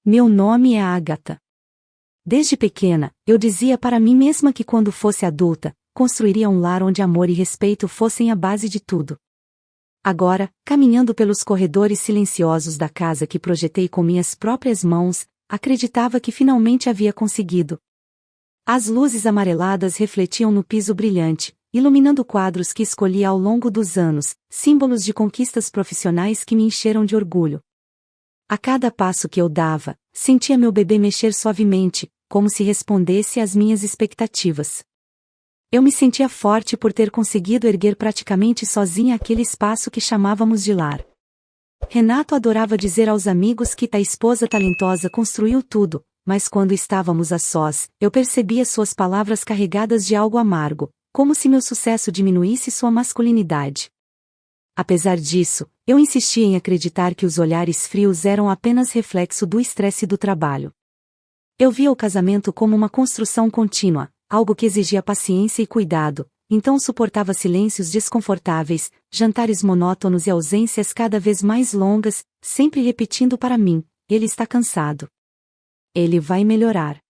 Meu nome é Agatha. Desde pequena, eu dizia para mim mesma que quando fosse adulta, construiria um lar onde amor e respeito fossem a base de tudo. Agora, caminhando pelos corredores silenciosos da casa que projetei com minhas próprias mãos, acreditava que finalmente havia conseguido. As luzes amareladas refletiam no piso brilhante, iluminando quadros que escolhi ao longo dos anos, símbolos de conquistas profissionais que me encheram de orgulho. A cada passo que eu dava, sentia meu bebê mexer suavemente, como se respondesse às minhas expectativas. Eu me sentia forte por ter conseguido erguer praticamente sozinha aquele espaço que chamávamos de lar. Renato adorava dizer aos amigos que a esposa talentosa construiu tudo, mas quando estávamos a sós, eu percebia suas palavras carregadas de algo amargo, como se meu sucesso diminuísse sua masculinidade. Apesar disso, eu insistia em acreditar que os olhares frios eram apenas reflexo do estresse do trabalho. Eu via o casamento como uma construção contínua, algo que exigia paciência e cuidado, então suportava silêncios desconfortáveis, jantares monótonos e ausências cada vez mais longas, sempre repetindo para mim: ele está cansado. Ele vai melhorar.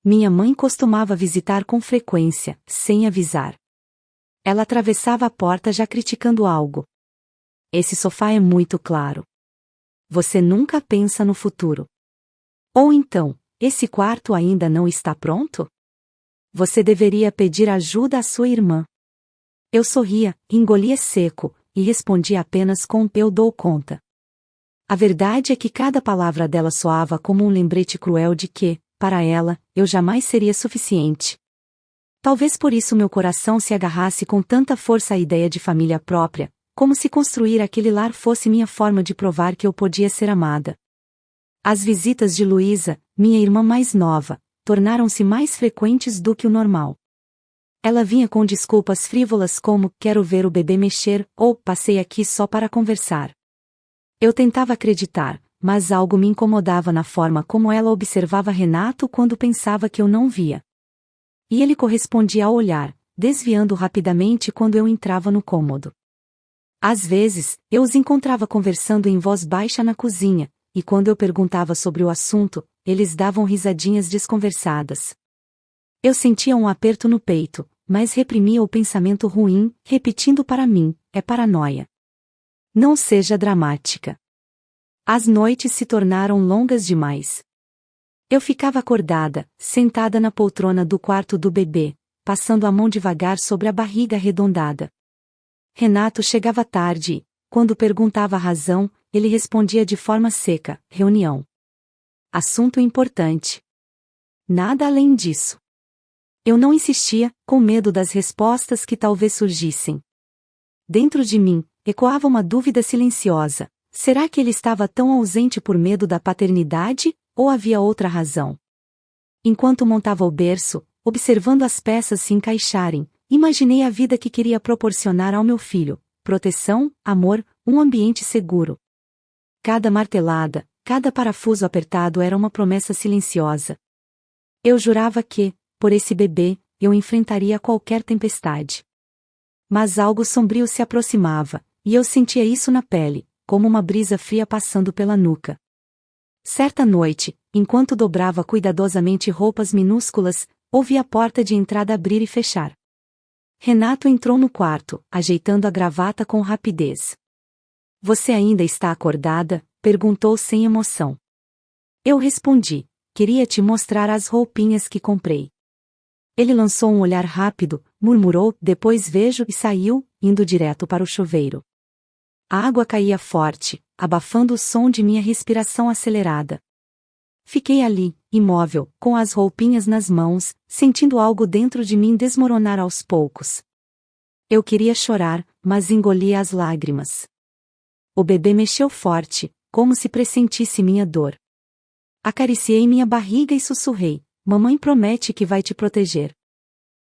Minha mãe costumava visitar com frequência, sem avisar. Ela atravessava a porta já criticando algo. Esse sofá é muito claro. Você nunca pensa no futuro. Ou então, esse quarto ainda não está pronto? Você deveria pedir ajuda à sua irmã. Eu sorria, engolia seco, e respondia apenas com eu dou conta. A verdade é que cada palavra dela soava como um lembrete cruel de que, para ela, eu jamais seria suficiente. Talvez por isso meu coração se agarrasse com tanta força à ideia de família própria, como se construir aquele lar fosse minha forma de provar que eu podia ser amada. As visitas de Luísa, minha irmã mais nova, tornaram-se mais frequentes do que o normal. Ela vinha com desculpas frívolas como quero ver o bebê mexer ou passei aqui só para conversar. Eu tentava acreditar, mas algo me incomodava na forma como ela observava Renato quando pensava que eu não via. E ele correspondia ao olhar, desviando rapidamente quando eu entrava no cômodo. Às vezes, eu os encontrava conversando em voz baixa na cozinha, e quando eu perguntava sobre o assunto, eles davam risadinhas desconversadas. Eu sentia um aperto no peito, mas reprimia o pensamento ruim, repetindo para mim: é paranoia. Não seja dramática. As noites se tornaram longas demais. Eu ficava acordada, sentada na poltrona do quarto do bebê, passando a mão devagar sobre a barriga arredondada. Renato chegava tarde e, quando perguntava a razão, ele respondia de forma seca: reunião. Assunto importante. Nada além disso. Eu não insistia, com medo das respostas que talvez surgissem. Dentro de mim, ecoava uma dúvida silenciosa: será que ele estava tão ausente por medo da paternidade, ou havia outra razão? Enquanto montava o berço, observando as peças se encaixarem, imaginei a vida que queria proporcionar ao meu filho: proteção, amor, um ambiente seguro. Cada martelada, cada parafuso apertado era uma promessa silenciosa. Eu jurava que, por esse bebê, eu enfrentaria qualquer tempestade. Mas algo sombrio se aproximava, e eu sentia isso na pele, como uma brisa fria passando pela nuca. Certa noite, enquanto dobrava cuidadosamente roupas minúsculas, ouvi a porta de entrada abrir e fechar. Renato entrou no quarto, ajeitando a gravata com rapidez. Você ainda está acordada? Perguntou sem emoção. Eu respondi: queria te mostrar as roupinhas que comprei. Ele lançou um olhar rápido, murmurou: depois vejo e saiu, indo direto para o chuveiro. A água caía forte, abafando o som de minha respiração acelerada. Fiquei ali, imóvel, com as roupinhas nas mãos, sentindo algo dentro de mim desmoronar aos poucos. Eu queria chorar, mas engolia as lágrimas. O bebê mexeu forte, como se pressentisse minha dor. Acariciei minha barriga e sussurrei: mamãe promete que vai te proteger.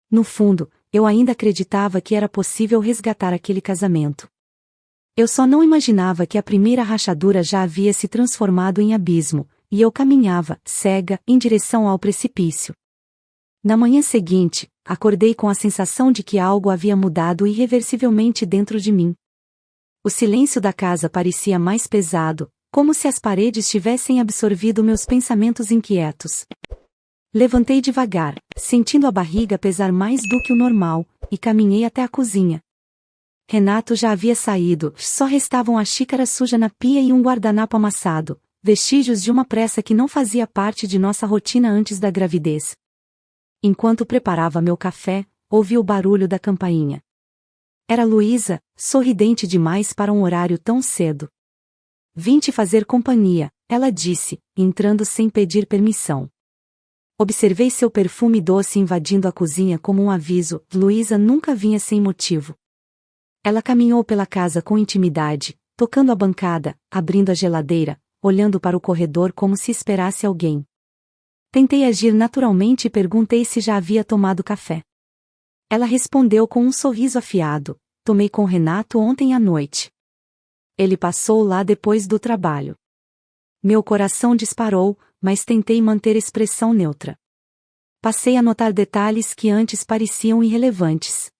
No fundo, eu ainda acreditava que era possível resgatar aquele casamento. Eu só não imaginava que a primeira rachadura já havia se transformado em abismo, e eu caminhava, cega, em direção ao precipício. Na manhã seguinte, acordei com a sensação de que algo havia mudado irreversivelmente dentro de mim. O silêncio da casa parecia mais pesado, como se as paredes tivessem absorvido meus pensamentos inquietos. Levantei devagar, sentindo a barriga pesar mais do que o normal, e caminhei até a cozinha. Renato já havia saído, só restavam a xícara suja na pia e um guardanapo amassado, vestígios de uma pressa que não fazia parte de nossa rotina antes da gravidez. Enquanto preparava meu café, ouvi o barulho da campainha. Era Luísa, sorridente demais para um horário tão cedo. Vim te fazer companhia, ela disse, entrando sem pedir permissão. Observei seu perfume doce invadindo a cozinha como um aviso, Luísa nunca vinha sem motivo. Ela caminhou pela casa com intimidade, tocando a bancada, abrindo a geladeira, olhando para o corredor como se esperasse alguém. Tentei agir naturalmente e perguntei se já havia tomado café. Ela respondeu com um sorriso afiado, tomei com Renato ontem à noite. Ele passou lá depois do trabalho. Meu coração disparou, mas tentei manter expressão neutra. Passei a notar detalhes que antes pareciam irrelevantes.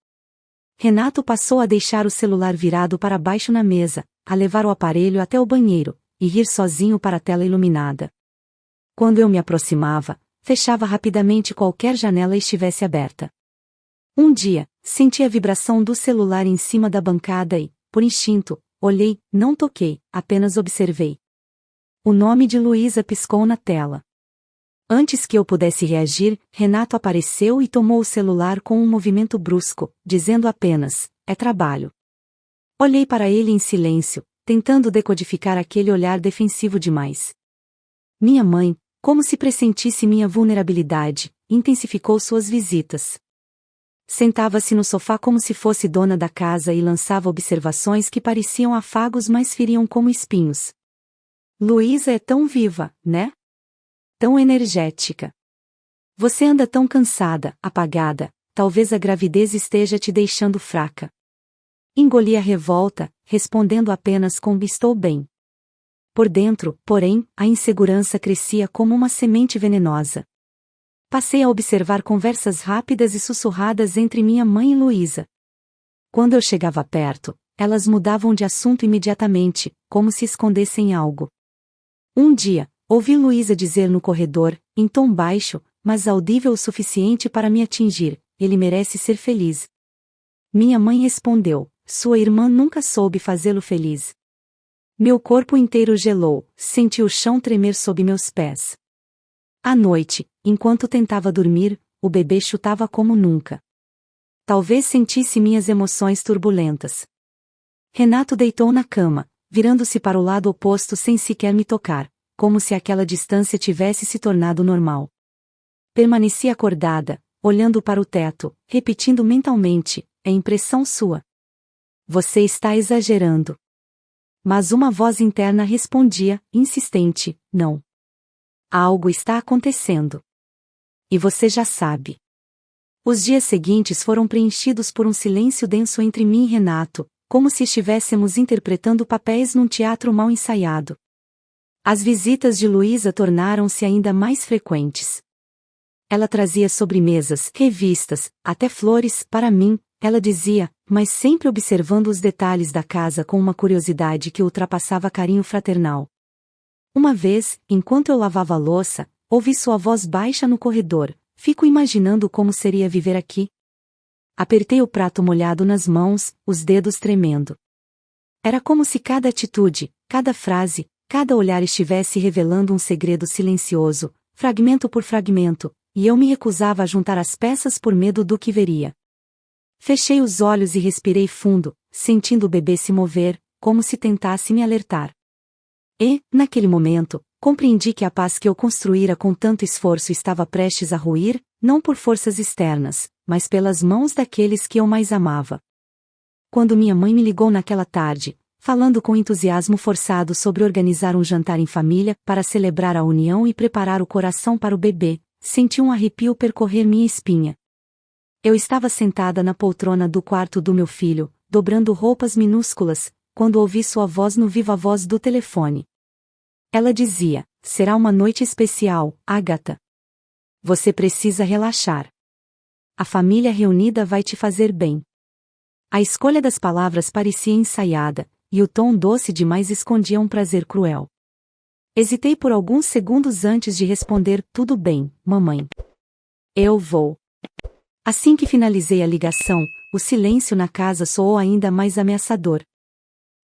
Renato passou a deixar o celular virado para baixo na mesa, a levar o aparelho até o banheiro, e rir sozinho para a tela iluminada. Quando eu me aproximava, fechava rapidamente qualquer janela estivesse aberta. Um dia, senti a vibração do celular em cima da bancada e, por instinto, olhei, não toquei, apenas observei. O nome de Luísa piscou na tela. Antes que eu pudesse reagir, Renato apareceu e tomou o celular com um movimento brusco, dizendo apenas, é trabalho. Olhei para ele em silêncio, tentando decodificar aquele olhar defensivo demais. Minha mãe, como se pressentisse minha vulnerabilidade, intensificou suas visitas. Sentava-se no sofá como se fosse dona da casa e lançava observações que pareciam afagos mas feriam como espinhos. Luísa é tão viva, né? Tão energética. Você anda tão cansada, apagada, talvez a gravidez esteja te deixando fraca. Engoli a revolta, respondendo apenas com estou bem. Por dentro, porém, a insegurança crescia como uma semente venenosa. Passei a observar conversas rápidas e sussurradas entre minha mãe e Luísa. Quando eu chegava perto, elas mudavam de assunto imediatamente, como se escondessem algo. Um dia, ouvi Luísa dizer no corredor, em tom baixo, mas audível o suficiente para me atingir, ele merece ser feliz. Minha mãe respondeu, sua irmã nunca soube fazê-lo feliz. Meu corpo inteiro gelou, senti o chão tremer sob meus pés. À noite, enquanto tentava dormir, o bebê chutava como nunca. Talvez sentisse minhas emoções turbulentas. Renato deitou na cama, virando-se para o lado oposto sem sequer me tocar, como se aquela distância tivesse se tornado normal. Permaneci acordada, olhando para o teto, repetindo mentalmente, é impressão sua. Você está exagerando. Mas uma voz interna respondia, insistente, não. Algo está acontecendo. E você já sabe. Os dias seguintes foram preenchidos por um silêncio denso entre mim e Renato, como se estivéssemos interpretando papéis num teatro mal ensaiado. As visitas de Luísa tornaram-se ainda mais frequentes. Ela trazia sobremesas, revistas, até flores, para mim, ela dizia, mas sempre observando os detalhes da casa com uma curiosidade que ultrapassava carinho fraternal. Uma vez, enquanto eu lavava a louça, ouvi sua voz baixa no corredor, fico imaginando como seria viver aqui. Apertei o prato molhado nas mãos, os dedos tremendo. Era como se cada atitude, cada frase, cada olhar estivesse revelando um segredo silencioso, fragmento por fragmento, e eu me recusava a juntar as peças por medo do que veria. Fechei os olhos e respirei fundo, sentindo o bebê se mover, como se tentasse me alertar. E, naquele momento, compreendi que a paz que eu construíra com tanto esforço estava prestes a ruir, não por forças externas, mas pelas mãos daqueles que eu mais amava. Quando minha mãe me ligou naquela tarde, falando com entusiasmo forçado sobre organizar um jantar em família para celebrar a união e preparar o coração para o bebê, senti um arrepio percorrer minha espinha. Eu estava sentada na poltrona do quarto do meu filho, dobrando roupas minúsculas, quando ouvi sua voz no viva-voz do telefone. Ela dizia, será uma noite especial, Agatha. Você precisa relaxar. A família reunida vai te fazer bem. A escolha das palavras parecia ensaiada, e o tom doce demais escondia um prazer cruel. Hesitei por alguns segundos antes de responder: tudo bem, mamãe. Eu vou. Assim que finalizei a ligação, o silêncio na casa soou ainda mais ameaçador.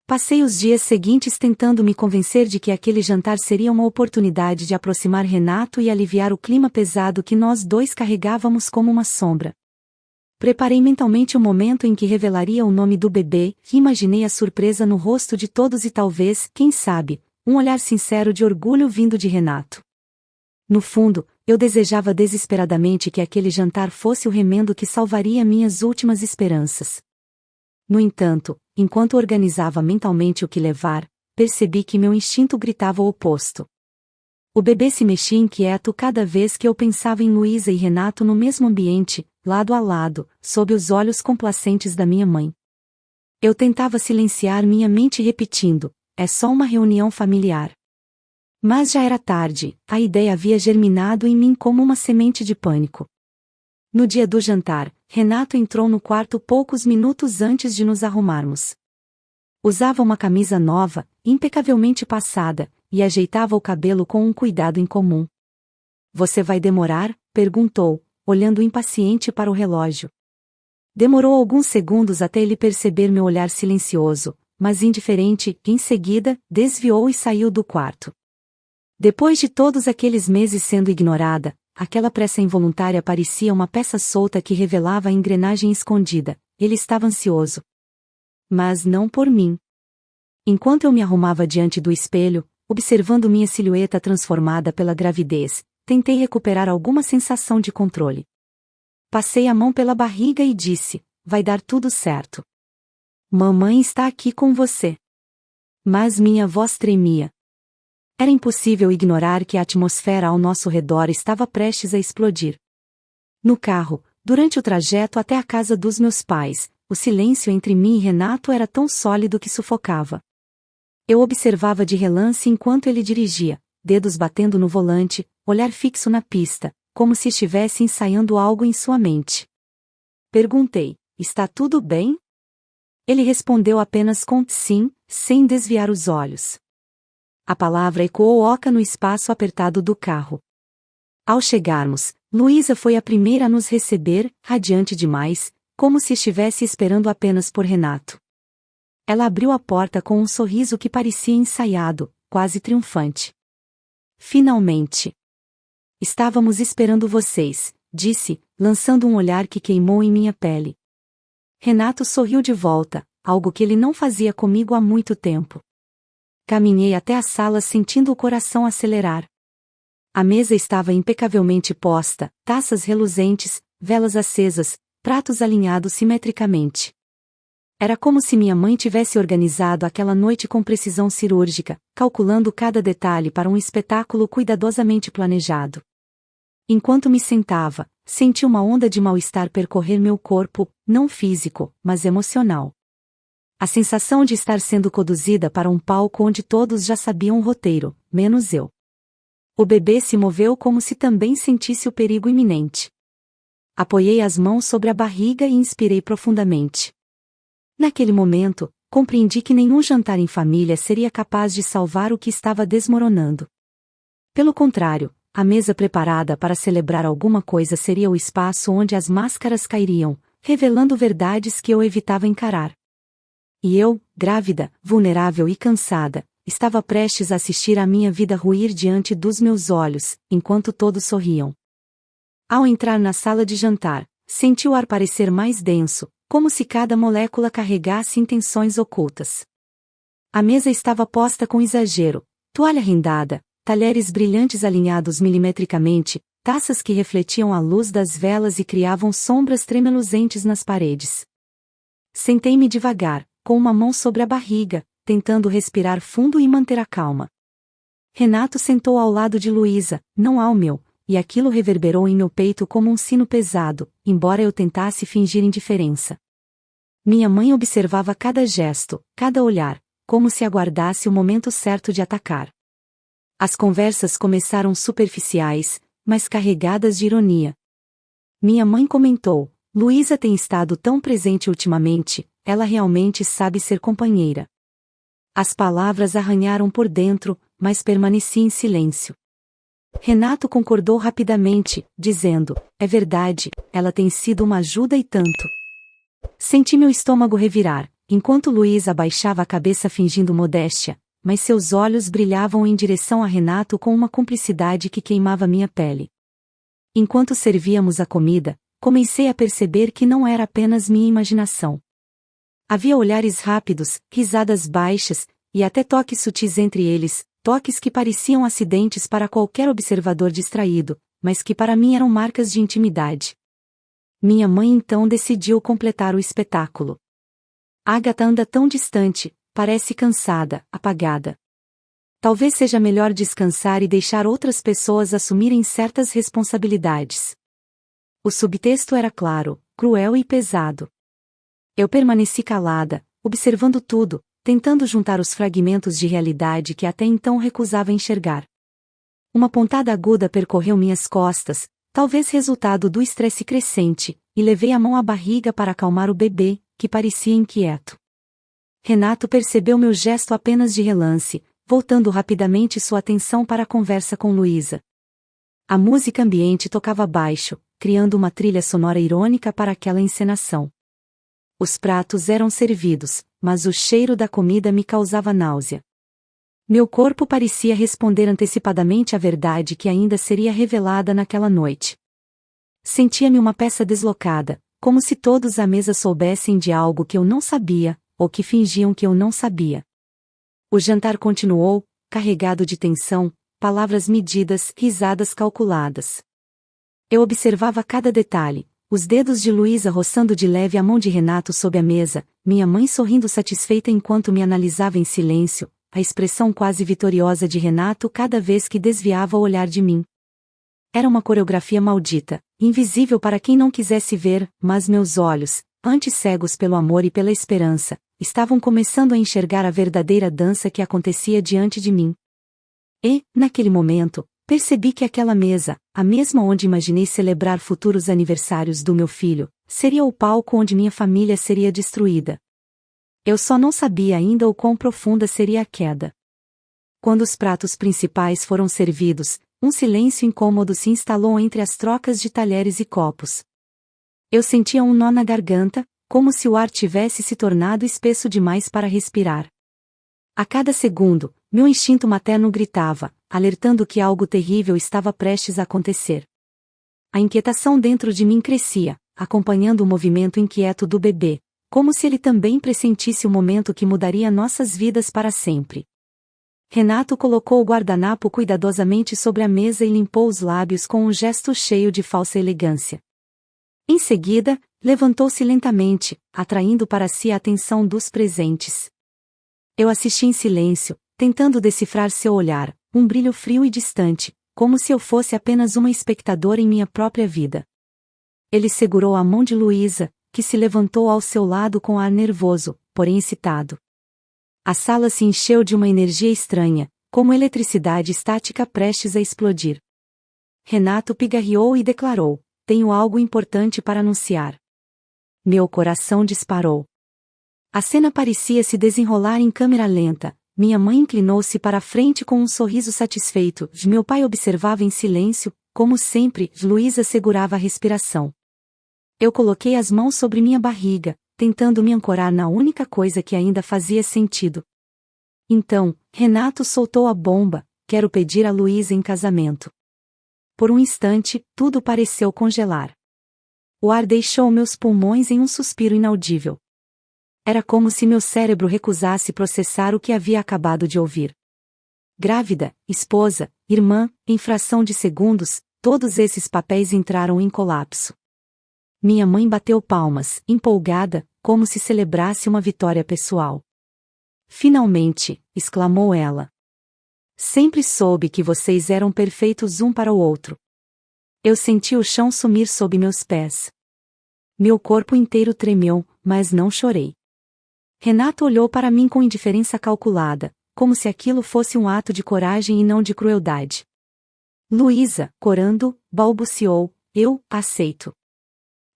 Passei os dias seguintes tentando me convencer de que aquele jantar seria uma oportunidade de aproximar Renato e aliviar o clima pesado que nós dois carregávamos como uma sombra. Preparei mentalmente o momento em que revelaria o nome do bebê, e imaginei a surpresa no rosto de todos e talvez, quem sabe, um olhar sincero de orgulho vindo de Renato. No fundo, eu desejava desesperadamente que aquele jantar fosse o remendo que salvaria minhas últimas esperanças. No entanto, enquanto organizava mentalmente o que levar, percebi que meu instinto gritava o oposto. O bebê se mexia inquieto cada vez que eu pensava em Luísa e Renato no mesmo ambiente, lado a lado, sob os olhos complacentes da minha mãe. Eu tentava silenciar minha mente repetindo: é só uma reunião familiar. Mas já era tarde, a ideia havia germinado em mim como uma semente de pânico. No dia do jantar, Renato entrou no quarto poucos minutos antes de nos arrumarmos. Usava uma camisa nova, impecavelmente passada, e ajeitava o cabelo com um cuidado incomum. Você vai demorar? Perguntou, olhando impaciente para o relógio. Demorou alguns segundos até ele perceber meu olhar silencioso, mas indiferente, e em seguida, desviou e saiu do quarto. Depois de todos aqueles meses sendo ignorada, aquela pressa involuntária parecia uma peça solta que revelava a engrenagem escondida. Ele estava ansioso. Mas não por mim. Enquanto eu me arrumava diante do espelho, observando minha silhueta transformada pela gravidez, tentei recuperar alguma sensação de controle. Passei a mão pela barriga e disse: vai dar tudo certo. Mamãe está aqui com você. Mas minha voz tremia. Era impossível ignorar que a atmosfera ao nosso redor estava prestes a explodir. No carro, durante o trajeto até a casa dos meus pais, o silêncio entre mim e Renato era tão sólido que sufocava. Eu observava de relance enquanto ele dirigia, dedos batendo no volante, olhar fixo na pista, como se estivesse ensaiando algo em sua mente. Perguntei: está tudo bem? Ele respondeu apenas com sim, sem desviar os olhos. A palavra ecoou oca no espaço apertado do carro. Ao chegarmos, Luísa foi a primeira a nos receber, radiante demais, como se estivesse esperando apenas por Renato. Ela abriu a porta com um sorriso que parecia ensaiado, quase triunfante. Finalmente! Estávamos esperando vocês, disse, lançando um olhar que queimou em minha pele. Renato sorriu de volta, algo que ele não fazia comigo há muito tempo. Caminhei até a sala sentindo o coração acelerar. A mesa estava impecavelmente posta, taças reluzentes, velas acesas, pratos alinhados simetricamente. Era como se minha mãe tivesse organizado aquela noite com precisão cirúrgica, calculando cada detalhe para um espetáculo cuidadosamente planejado. Enquanto me sentava, senti uma onda de mal-estar percorrer meu corpo, não físico, mas emocional. A sensação de estar sendo conduzida para um palco onde todos já sabiam o roteiro, menos eu. O bebê se moveu como se também sentisse o perigo iminente. Apoiei as mãos sobre a barriga e inspirei profundamente. Naquele momento, compreendi que nenhum jantar em família seria capaz de salvar o que estava desmoronando. Pelo contrário, a mesa preparada para celebrar alguma coisa seria o espaço onde as máscaras cairiam, revelando verdades que eu evitava encarar. E eu, grávida, vulnerável e cansada, estava prestes a assistir a minha vida ruir diante dos meus olhos, enquanto todos sorriam. Ao entrar na sala de jantar, senti o ar parecer mais denso, como se cada molécula carregasse intenções ocultas. A mesa estava posta com exagero, toalha rendada, talheres brilhantes alinhados milimetricamente, taças que refletiam a luz das velas e criavam sombras tremeluzentes nas paredes. Sentei-me devagar, com uma mão sobre a barriga, tentando respirar fundo e manter a calma. Renato sentou ao lado de Luísa, não ao meu, e aquilo reverberou em meu peito como um sino pesado, embora eu tentasse fingir indiferença. Minha mãe observava cada gesto, cada olhar, como se aguardasse o momento certo de atacar. As conversas começaram superficiais, mas carregadas de ironia. Minha mãe comentou: Luísa tem estado tão presente ultimamente, ela realmente sabe ser companheira. As palavras arranharam por dentro, mas permaneci em silêncio. Renato concordou rapidamente, dizendo: é verdade, ela tem sido uma ajuda e tanto. Senti meu estômago revirar, enquanto Luísa abaixava a cabeça fingindo modéstia, mas seus olhos brilhavam em direção a Renato com uma cumplicidade que queimava minha pele. Enquanto servíamos a comida, comecei a perceber que não era apenas minha imaginação. Havia olhares rápidos, risadas baixas, e até toques sutis entre eles, toques que pareciam acidentes para qualquer observador distraído, mas que para mim eram marcas de intimidade. Minha mãe então decidiu completar o espetáculo. Agatha anda tão distante, parece cansada, apagada. Talvez seja melhor descansar e deixar outras pessoas assumirem certas responsabilidades. O subtexto era claro, cruel e pesado. Eu permaneci calada, observando tudo, tentando juntar os fragmentos de realidade que até então recusava enxergar. Uma pontada aguda percorreu minhas costas, talvez resultado do estresse crescente, e levei a mão à barriga para acalmar o bebê, que parecia inquieto. Renato percebeu meu gesto apenas de relance, voltando rapidamente sua atenção para a conversa com Luísa. A música ambiente tocava baixo, criando uma trilha sonora irônica para aquela encenação. Os pratos eram servidos, mas o cheiro da comida me causava náusea. Meu corpo parecia responder antecipadamente à verdade que ainda seria revelada naquela noite. Sentia-me uma peça deslocada, como se todos à mesa soubessem de algo que eu não sabia, ou que fingiam que eu não sabia. O jantar continuou, carregado de tensão, palavras medidas, risadas calculadas. Eu observava cada detalhe, os dedos de Luísa roçando de leve a mão de Renato sob a mesa, minha mãe sorrindo satisfeita enquanto me analisava em silêncio, a expressão quase vitoriosa de Renato cada vez que desviava o olhar de mim. Era uma coreografia maldita, invisível para quem não quisesse ver, mas meus olhos, antes cegos pelo amor e pela esperança, estavam começando a enxergar a verdadeira dança que acontecia diante de mim. E, naquele momento, percebi que aquela mesa, a mesma onde imaginei celebrar futuros aniversários do meu filho, seria o palco onde minha família seria destruída. Eu só não sabia ainda o quão profunda seria a queda. Quando os pratos principais foram servidos, um silêncio incômodo se instalou entre as trocas de talheres e copos. Eu sentia um nó na garganta, como se o ar tivesse se tornado espesso demais para respirar. A cada segundo, meu instinto materno gritava, alertando que algo terrível estava prestes a acontecer. A inquietação dentro de mim crescia, acompanhando o movimento inquieto do bebê, como se ele também pressentisse o momento que mudaria nossas vidas para sempre. Renato colocou o guardanapo cuidadosamente sobre a mesa e limpou os lábios com um gesto cheio de falsa elegância. Em seguida, levantou-se lentamente, atraindo para si a atenção dos presentes. Eu assisti em silêncio, tentando decifrar seu olhar, um brilho frio e distante, como se eu fosse apenas uma espectadora em minha própria vida. Ele segurou a mão de Luísa, que se levantou ao seu lado com ar nervoso, porém excitado. A sala se encheu de uma energia estranha, como eletricidade estática prestes a explodir. Renato pigarreou e declarou: tenho algo importante para anunciar. Meu coração disparou. A cena parecia se desenrolar em câmera lenta. Minha mãe inclinou-se para a frente com um sorriso satisfeito. Meu pai observava em silêncio, como sempre. Luísa segurava a respiração. Eu coloquei as mãos sobre minha barriga, tentando me ancorar na única coisa que ainda fazia sentido. Então, Renato soltou a bomba: quero pedir a Luísa em casamento. Por um instante, tudo pareceu congelar. O ar deixou meus pulmões em um suspiro inaudível. Era como se meu cérebro recusasse processar o que havia acabado de ouvir. Grávida, esposa, irmã, em fração de segundos, todos esses papéis entraram em colapso. Minha mãe bateu palmas, empolgada, como se celebrasse uma vitória pessoal. Finalmente, exclamou ela. Sempre soube que vocês eram perfeitos um para o outro. Eu senti o chão sumir sob meus pés. Meu corpo inteiro tremeu, mas não chorei. Renato olhou para mim com indiferença calculada, como se aquilo fosse um ato de coragem e não de crueldade. Luísa, corando, balbuciou: eu aceito.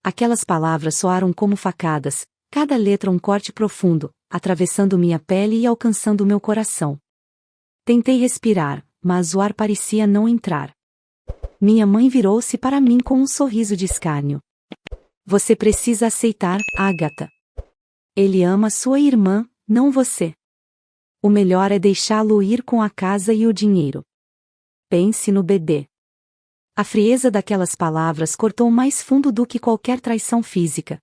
Aquelas palavras soaram como facadas, cada letra um corte profundo, atravessando minha pele e alcançando meu coração. Tentei respirar, mas o ar parecia não entrar. Minha mãe virou-se para mim com um sorriso de escárnio. Você precisa aceitar, Agatha. Ele ama sua irmã, não você. O melhor é deixá-lo ir com a casa e o dinheiro. Pense no bebê. A frieza daquelas palavras cortou mais fundo do que qualquer traição física.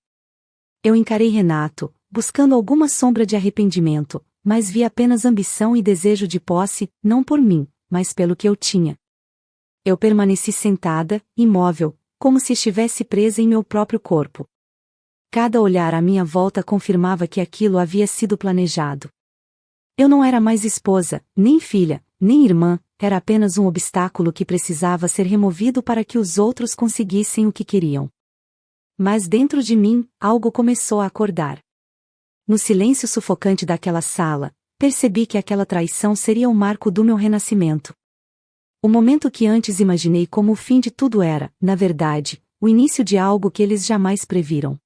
Eu encarei Renato, buscando alguma sombra de arrependimento, mas vi apenas ambição e desejo de posse, não por mim, mas pelo que eu tinha. Eu permaneci sentada, imóvel, como se estivesse presa em meu próprio corpo. Cada olhar à minha volta confirmava que aquilo havia sido planejado. Eu não era mais esposa, nem filha, nem irmã, era apenas um obstáculo que precisava ser removido para que os outros conseguissem o que queriam. Mas dentro de mim, algo começou a acordar. No silêncio sufocante daquela sala, percebi que aquela traição seria o marco do meu renascimento. O momento que antes imaginei como o fim de tudo era, na verdade, o início de algo que eles jamais previram.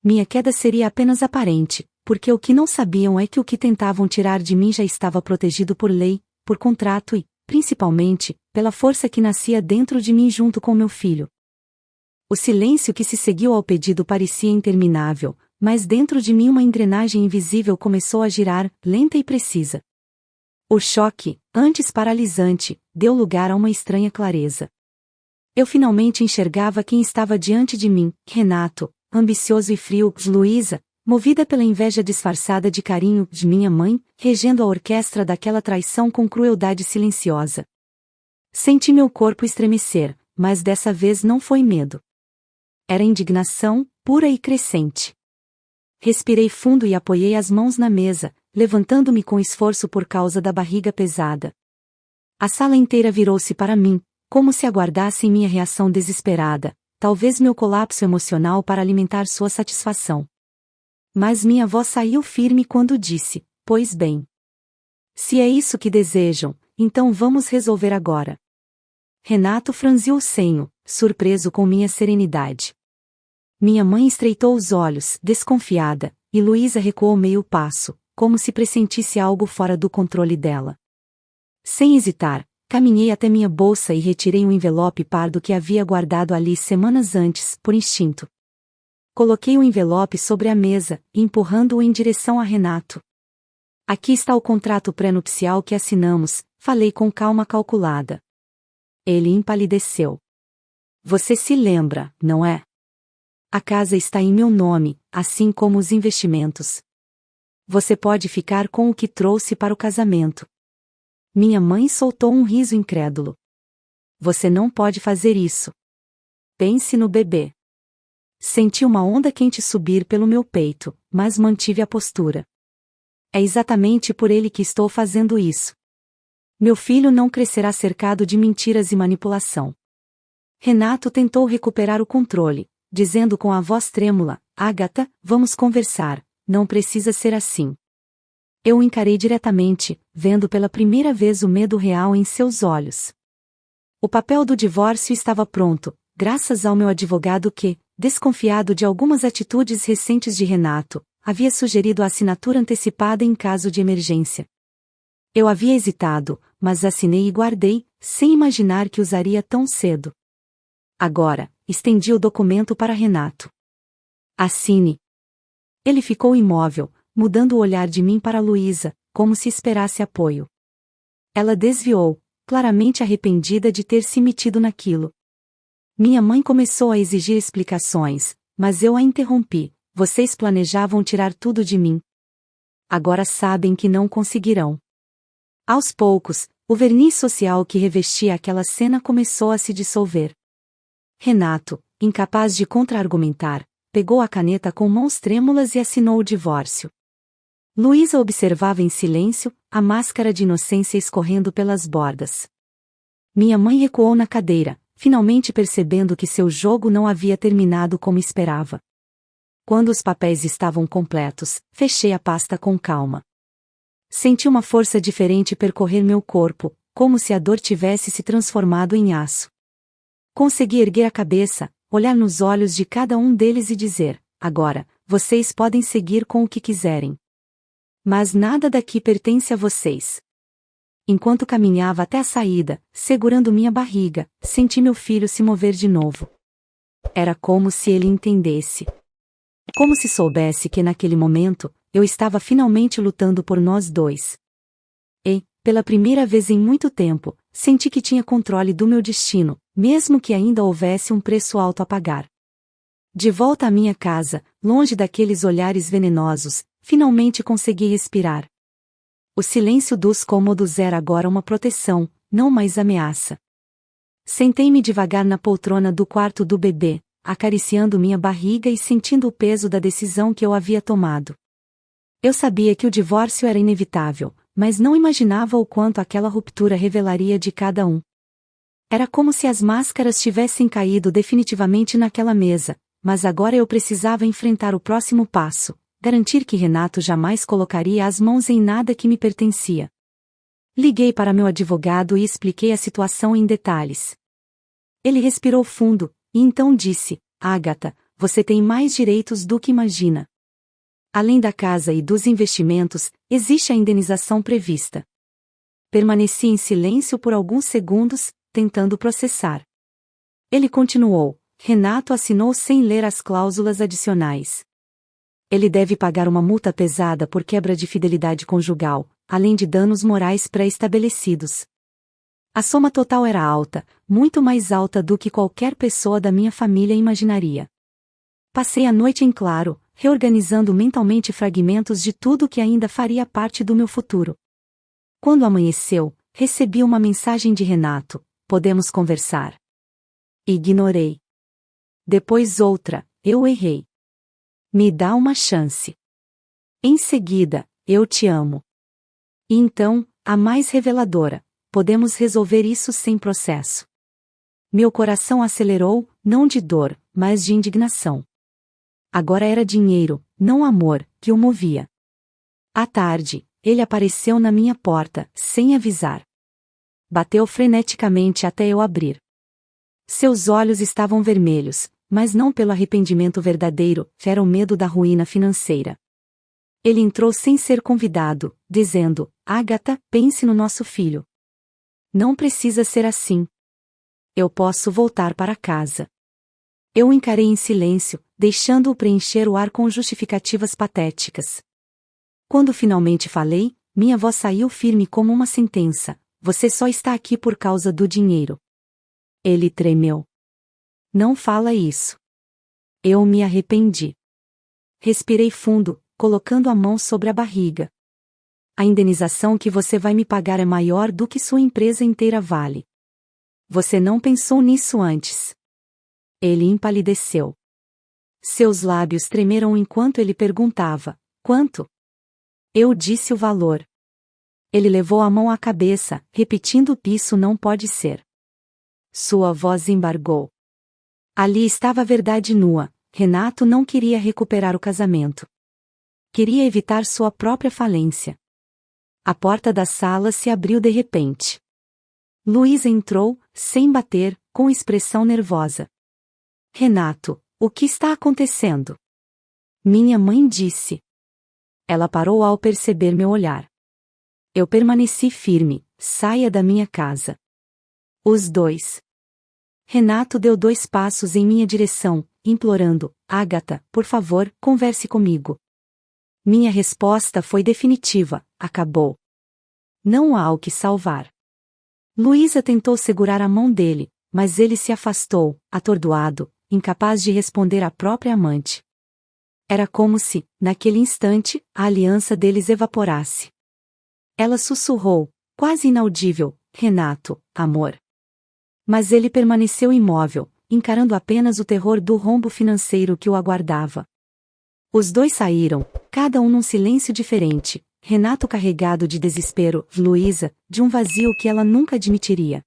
Minha queda seria apenas aparente, porque o que não sabiam é que o que tentavam tirar de mim já estava protegido por lei, por contrato e, principalmente, pela força que nascia dentro de mim junto com meu filho. O silêncio que se seguiu ao pedido parecia interminável, mas dentro de mim uma engrenagem invisível começou a girar, lenta e precisa. O choque, antes paralisante, deu lugar a uma estranha clareza. Eu finalmente enxergava quem estava diante de mim, Renato, ambicioso e frio, Luísa, movida pela inveja disfarçada de carinho de minha mãe, regendo a orquestra daquela traição com crueldade silenciosa. Senti meu corpo estremecer, mas dessa vez não foi medo. Era indignação, pura e crescente. Respirei fundo e apoiei as mãos na mesa, levantando-me com esforço por causa da barriga pesada. A sala inteira virou-se para mim, como se aguardassem minha reação desesperada, talvez meu colapso emocional para alimentar sua satisfação. Mas minha voz saiu firme quando disse, pois bem. Se é isso que desejam, então vamos resolver agora. Renato franziu o senho, surpreso com minha serenidade. Minha mãe estreitou os olhos, desconfiada, e Luísa recuou meio passo, como se pressentisse algo fora do controle dela. Sem hesitar, caminhei até minha bolsa e retirei um envelope pardo que havia guardado ali semanas antes, por instinto. Coloquei o envelope sobre a mesa, empurrando-o em direção a Renato. Aqui está o contrato pré-nupcial que assinamos, falei com calma calculada. Ele empalideceu. Você se lembra, não é? A casa está em meu nome, assim como os investimentos. Você pode ficar com o que trouxe para o casamento. Minha mãe soltou um riso incrédulo. Você não pode fazer isso. Pense no bebê. Senti uma onda quente subir pelo meu peito, mas mantive a postura. É exatamente por ele que estou fazendo isso. Meu filho não crescerá cercado de mentiras e manipulação. Renato tentou recuperar o controle, dizendo com a voz trêmula, Agatha, vamos conversar, não precisa ser assim. Eu o encarei diretamente, vendo pela primeira vez o medo real em seus olhos. O papel do divórcio estava pronto, graças ao meu advogado que, desconfiado de algumas atitudes recentes de Renato, havia sugerido a assinatura antecipada em caso de emergência. Eu havia hesitado, mas assinei e guardei, sem imaginar que usaria tão cedo. Agora, estendi o documento para Renato. Assine. Ele ficou imóvel, mudando o olhar de mim para Luísa, como se esperasse apoio. Ela desviou, claramente arrependida de ter se metido naquilo. Minha mãe começou a exigir explicações, mas eu a interrompi. Vocês planejavam tirar tudo de mim. Agora sabem que não conseguirão. Aos poucos, o verniz social que revestia aquela cena começou a se dissolver. Renato, incapaz de contra-argumentar, pegou a caneta com mãos trêmulas e assinou o divórcio. Luísa observava em silêncio, a máscara de inocência escorrendo pelas bordas. Minha mãe recuou na cadeira, finalmente percebendo que seu jogo não havia terminado como esperava. Quando os papéis estavam completos, fechei a pasta com calma. Senti uma força diferente percorrer meu corpo, como se a dor tivesse se transformado em aço. Consegui erguer a cabeça, olhar nos olhos de cada um deles e dizer, agora, vocês podem seguir com o que quiserem. Mas nada daqui pertence a vocês. Enquanto caminhava até a saída, segurando minha barriga, senti meu filho se mover de novo. Era como se ele entendesse. Como se soubesse que naquele momento, eu estava finalmente lutando por nós dois. E, pela primeira vez em muito tempo, senti que tinha controle do meu destino, mesmo que ainda houvesse um preço alto a pagar. De volta à minha casa, longe daqueles olhares venenosos, finalmente consegui respirar. O silêncio dos cômodos era agora uma proteção, não mais ameaça. Sentei-me devagar na poltrona do quarto do bebê, acariciando minha barriga e sentindo o peso da decisão que eu havia tomado. Eu sabia que o divórcio era inevitável, mas não imaginava o quanto aquela ruptura revelaria de cada um. Era como se as máscaras tivessem caído definitivamente naquela mesa, mas agora eu precisava enfrentar o próximo passo. Garantir que Renato jamais colocaria as mãos em nada que me pertencia. Liguei para meu advogado e expliquei a situação em detalhes. Ele respirou fundo, e então disse: Agatha, você tem mais direitos do que imagina. Além da casa e dos investimentos, existe a indenização prevista. Permaneci em silêncio por alguns segundos, tentando processar. Ele continuou: Renato assinou sem ler as cláusulas adicionais. Ele deve pagar uma multa pesada por quebra de fidelidade conjugal, além de danos morais pré-estabelecidos. A soma total era alta, muito mais alta do que qualquer pessoa da minha família imaginaria. Passei a noite em claro, reorganizando mentalmente fragmentos de tudo que ainda faria parte do meu futuro. Quando amanheceu, recebi uma mensagem de Renato: podemos conversar. Ignorei. Depois outra: eu errei. Me dá uma chance. Em seguida: eu te amo. E então, a mais reveladora: podemos resolver isso sem processo. Meu coração acelerou, não de dor, mas de indignação. Agora era dinheiro, não amor, que o movia. À tarde, ele apareceu na minha porta, sem avisar. Bateu freneticamente até eu abrir. Seus olhos estavam vermelhos, mas não pelo arrependimento verdadeiro, era o medo da ruína financeira. Ele entrou sem ser convidado, dizendo: Agatha, pense no nosso filho. Não precisa ser assim. Eu posso voltar para casa. Eu o encarei em silêncio, deixando-o preencher o ar com justificativas patéticas. Quando finalmente falei, minha voz saiu firme como uma sentença: você só está aqui por causa do dinheiro. Ele tremeu. Não fala isso. Eu me arrependi. Respirei fundo, colocando a mão sobre a barriga. A indenização que você vai me pagar é maior do que sua empresa inteira vale. Você não pensou nisso antes. Ele empalideceu. Seus lábios tremeram enquanto ele perguntava: quanto? Eu disse o valor. Ele levou a mão à cabeça, repetindo: isso não pode ser. Sua voz embargou. Ali estava a verdade nua: Renato não queria recuperar o casamento. Queria evitar sua própria falência. A porta da sala se abriu de repente. Luísa entrou, sem bater, com expressão nervosa. Renato, o que está acontecendo? Minha mãe disse. Ela parou ao perceber meu olhar. Eu permaneci firme: saia da minha casa. Os dois. Renato deu 2 passos em minha direção, implorando: Agatha, por favor, converse comigo. Minha resposta foi definitiva: acabou. Não há o que salvar. Luísa tentou segurar a mão dele, mas ele se afastou, atordoado, incapaz de responder à própria amante. Era como se, naquele instante, a aliança deles evaporasse. Ela sussurrou, quase inaudível: Renato, amor. Mas ele permaneceu imóvel, encarando apenas o terror do rombo financeiro que o aguardava. Os dois saíram, cada um num silêncio diferente, Renato carregado de desespero, Luísa, de um vazio que ela nunca admitiria.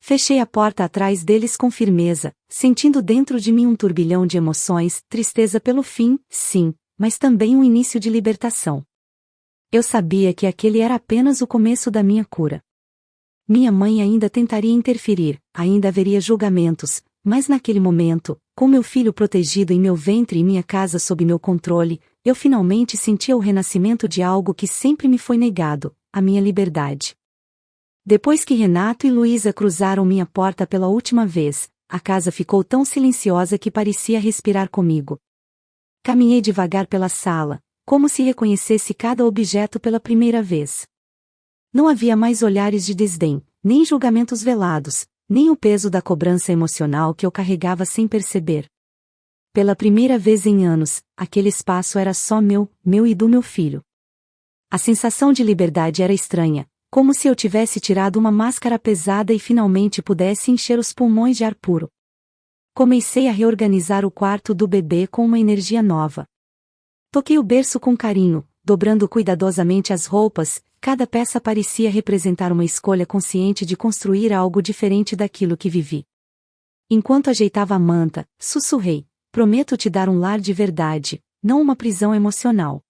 Fechei a porta atrás deles com firmeza, sentindo dentro de mim um turbilhão de emoções: tristeza pelo fim, sim, mas também um início de libertação. Eu sabia que aquele era apenas o começo da minha cura. Minha mãe ainda tentaria interferir, ainda haveria julgamentos, mas naquele momento, com meu filho protegido em meu ventre e minha casa sob meu controle, eu finalmente sentia o renascimento de algo que sempre me foi negado: a minha liberdade. Depois que Renato e Luísa cruzaram minha porta pela última vez, a casa ficou tão silenciosa que parecia respirar comigo. Caminhei devagar pela sala, como se reconhecesse cada objeto pela primeira vez. Não havia mais olhares de desdém, nem julgamentos velados, nem o peso da cobrança emocional que eu carregava sem perceber. Pela primeira vez em anos, aquele espaço era só meu e do meu filho. A sensação de liberdade era estranha, como se eu tivesse tirado uma máscara pesada e finalmente pudesse encher os pulmões de ar puro. Comecei a reorganizar o quarto do bebê com uma energia nova. Toquei o berço com carinho, dobrando cuidadosamente as roupas, cada peça parecia representar uma escolha consciente de construir algo diferente daquilo que vivi. Enquanto ajeitava a manta, sussurrei: prometo te dar um lar de verdade, não uma prisão emocional.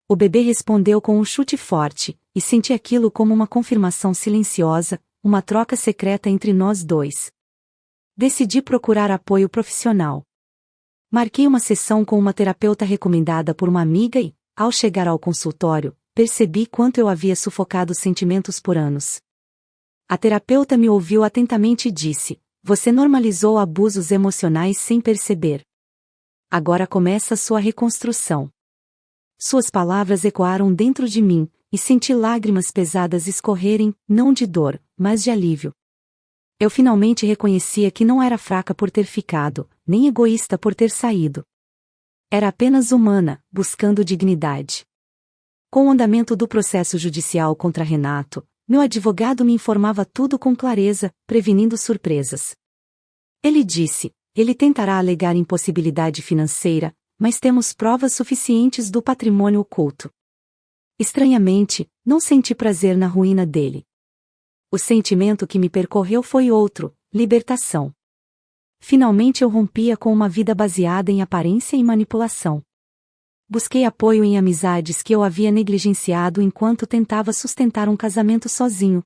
O bebê respondeu com um chute forte, e senti aquilo como uma confirmação silenciosa, uma troca secreta entre nós dois. Decidi procurar apoio profissional. Marquei uma sessão com uma terapeuta recomendada por uma amiga e, ao chegar ao consultório, percebi quanto eu havia sufocado sentimentos por anos. A terapeuta me ouviu atentamente e disse: você normalizou abusos emocionais sem perceber. Agora começa sua reconstrução. Suas palavras ecoaram dentro de mim, e senti lágrimas pesadas escorrerem, não de dor, mas de alívio. Eu finalmente reconhecia que não era fraca por ter ficado, nem egoísta por ter saído. Era apenas humana, buscando dignidade. Com o andamento do processo judicial contra Renato, meu advogado me informava tudo com clareza, prevenindo surpresas. Ele disse: ele tentará alegar impossibilidade financeira, mas temos provas suficientes do patrimônio oculto. Estranhamente, não senti prazer na ruína dele. O sentimento que me percorreu foi outro: libertação. Finalmente eu rompia com uma vida baseada em aparência e manipulação. Busquei apoio em amizades que eu havia negligenciado enquanto tentava sustentar um casamento sozinho.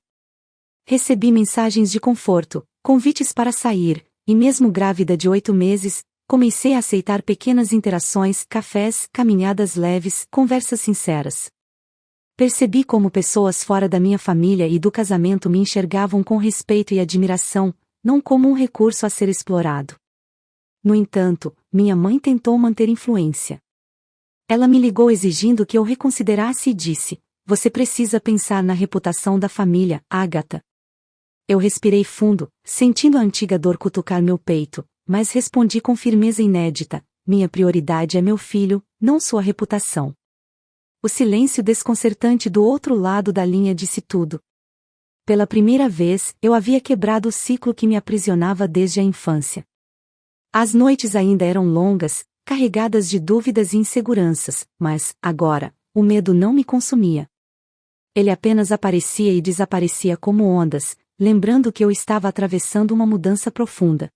Recebi mensagens de conforto, convites para sair, e mesmo grávida de 8 meses, comecei a aceitar pequenas interações, cafés, caminhadas leves, conversas sinceras. Percebi como pessoas fora da minha família e do casamento me enxergavam com respeito e admiração, não como um recurso a ser explorado. No entanto, minha mãe tentou manter influência. Ela me ligou exigindo que eu reconsiderasse e disse: você precisa pensar na reputação da família, Agatha. Eu respirei fundo, sentindo a antiga dor cutucar meu peito, mas respondi com firmeza inédita: minha prioridade é meu filho, não sua reputação. O silêncio desconcertante do outro lado da linha disse tudo. Pela primeira vez, eu havia quebrado o ciclo que me aprisionava desde a infância. As noites ainda eram longas, carregadas de dúvidas e inseguranças, mas, agora, o medo não me consumia. Ele apenas aparecia e desaparecia como ondas, lembrando que eu estava atravessando uma mudança profunda.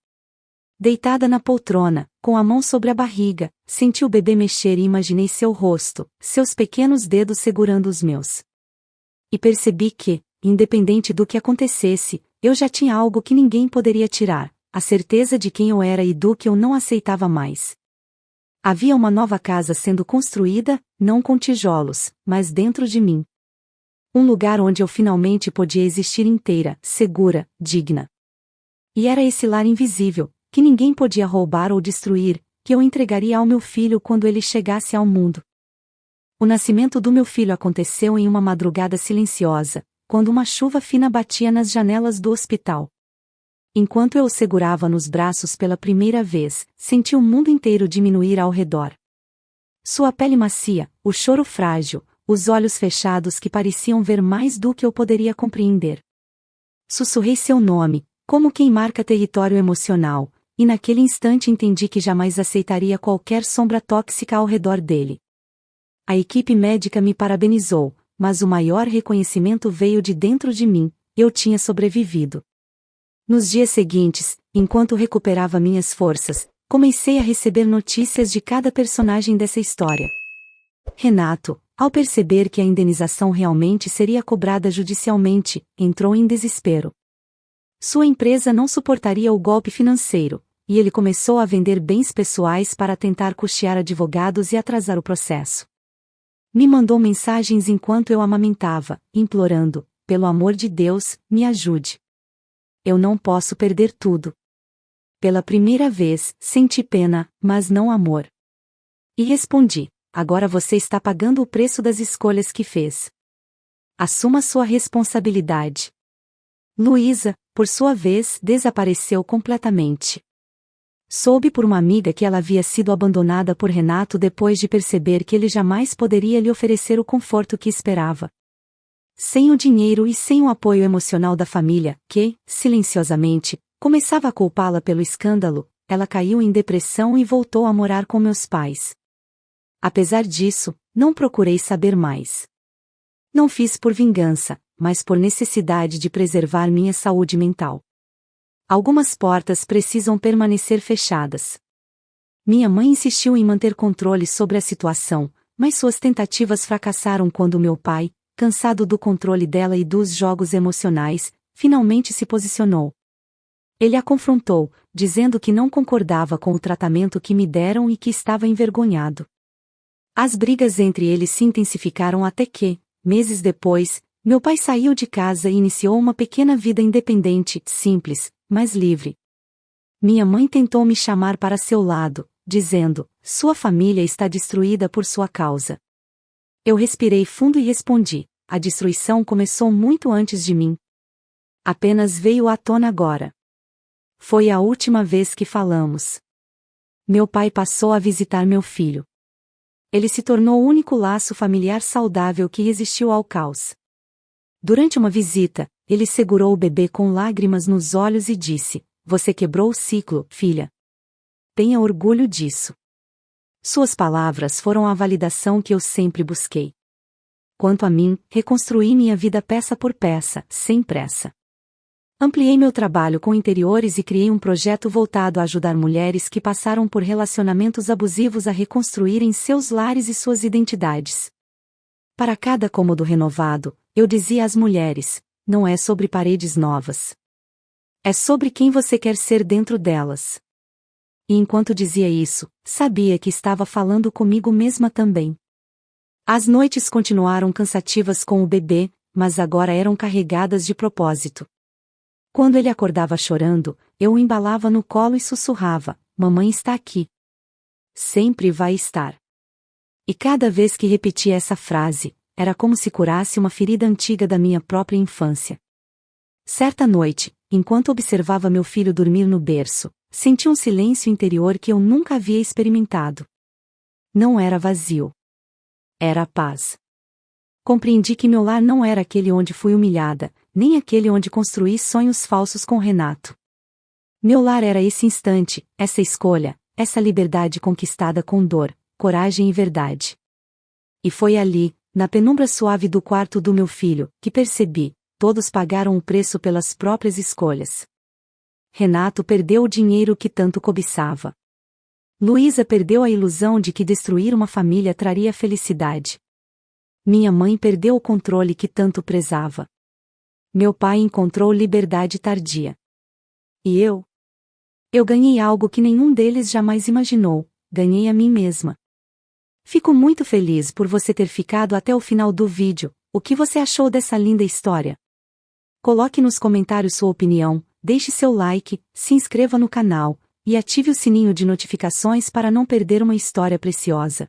Deitada na poltrona, com a mão sobre a barriga, senti o bebê mexer e imaginei seu rosto, seus pequenos dedos segurando os meus. E percebi que, independente do que acontecesse, eu já tinha algo que ninguém poderia tirar: a certeza de quem eu era e do que eu não aceitava mais. Havia uma nova casa sendo construída, não com tijolos, mas dentro de mim. Um lugar onde eu finalmente podia existir inteira, segura, digna. E era esse lar invisível, que ninguém podia roubar ou destruir, que eu entregaria ao meu filho quando ele chegasse ao mundo. O nascimento do meu filho aconteceu em uma madrugada silenciosa, quando uma chuva fina batia nas janelas do hospital. Enquanto eu o segurava nos braços pela primeira vez, senti o mundo inteiro diminuir ao redor. Sua pele macia, o choro frágil, os olhos fechados que pareciam ver mais do que eu poderia compreender. Sussurrei seu nome, como quem marca território emocional, e naquele instante entendi que jamais aceitaria qualquer sombra tóxica ao redor dele. A equipe médica me parabenizou, mas o maior reconhecimento veio de dentro de mim: eu tinha sobrevivido. Nos dias seguintes, enquanto recuperava minhas forças, comecei a receber notícias de cada personagem dessa história. Renato, ao perceber que a indenização realmente seria cobrada judicialmente, entrou em desespero. Sua empresa não suportaria o golpe financeiro, e ele começou a vender bens pessoais para tentar custear advogados e atrasar o processo. Me mandou mensagens enquanto eu amamentava, implorando: pelo amor de Deus, me ajude. Eu não posso perder tudo. Pela primeira vez, senti pena, mas não amor. E respondi: agora você está pagando o preço das escolhas que fez. Assuma sua responsabilidade. Luísa, por sua vez, desapareceu completamente. Soube por uma amiga que ela havia sido abandonada por Renato depois de perceber que ele jamais poderia lhe oferecer o conforto que esperava. Sem o dinheiro e sem o apoio emocional da família, que, silenciosamente, começava a culpá-la pelo escândalo, ela caiu em depressão e voltou a morar com meus pais. Apesar disso, não procurei saber mais. Não fiz por vingança, mas por necessidade de preservar minha saúde mental. Algumas portas precisam permanecer fechadas. Minha mãe insistiu em manter controle sobre a situação, mas suas tentativas fracassaram quando meu pai, cansado do controle dela e dos jogos emocionais, finalmente se posicionou. Ele a confrontou, dizendo que não concordava com o tratamento que me deram e que estava envergonhado. As brigas entre eles se intensificaram até que, meses depois, meu pai saiu de casa e iniciou uma pequena vida independente, simples, mas livre. Minha mãe tentou me chamar para seu lado, dizendo: sua família está destruída por sua causa. Eu respirei fundo e respondi: a destruição começou muito antes de mim. Apenas veio à tona agora. Foi a última vez que falamos. Meu pai passou a visitar meu filho. Ele se tornou o único laço familiar saudável que resistiu ao caos. Durante uma visita, ele segurou o bebê com lágrimas nos olhos e disse: você quebrou o ciclo, filha. Tenha orgulho disso. Suas palavras foram a validação que eu sempre busquei. Quanto a mim, reconstruí minha vida peça por peça, sem pressa. Ampliei meu trabalho com interiores e criei um projeto voltado a ajudar mulheres que passaram por relacionamentos abusivos a reconstruírem seus lares e suas identidades. Para cada cômodo renovado, eu dizia às mulheres: não é sobre paredes novas. É sobre quem você quer ser dentro delas. E enquanto dizia isso, sabia que estava falando comigo mesma também. As noites continuaram cansativas com o bebê, mas agora eram carregadas de propósito. Quando ele acordava chorando, eu o embalava no colo e sussurrava: mamãe está aqui. Sempre vai estar. E cada vez que repetia essa frase, era como se curasse uma ferida antiga da minha própria infância. Certa noite, enquanto observava meu filho dormir no berço, senti um silêncio interior que eu nunca havia experimentado. Não era vazio. Era a paz. Compreendi que meu lar não era aquele onde fui humilhada, nem aquele onde construí sonhos falsos com Renato. Meu lar era esse instante, essa escolha, essa liberdade conquistada com dor, coragem e verdade. E foi ali, na penumbra suave do quarto do meu filho, que percebi: todos pagaram o preço pelas próprias escolhas. Renato perdeu o dinheiro que tanto cobiçava. Luísa perdeu a ilusão de que destruir uma família traria felicidade. Minha mãe perdeu o controle que tanto prezava. Meu pai encontrou liberdade tardia. E eu? Eu ganhei algo que nenhum deles jamais imaginou: ganhei a mim mesma. Fico muito feliz por você ter ficado até o final do vídeo. O que você achou dessa linda história? Coloque nos comentários sua opinião, deixe seu like, se inscreva no canal e ative o sininho de notificações para não perder uma história preciosa.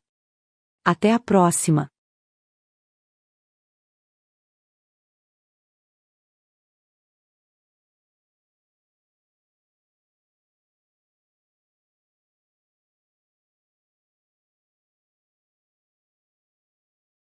Até a próxima!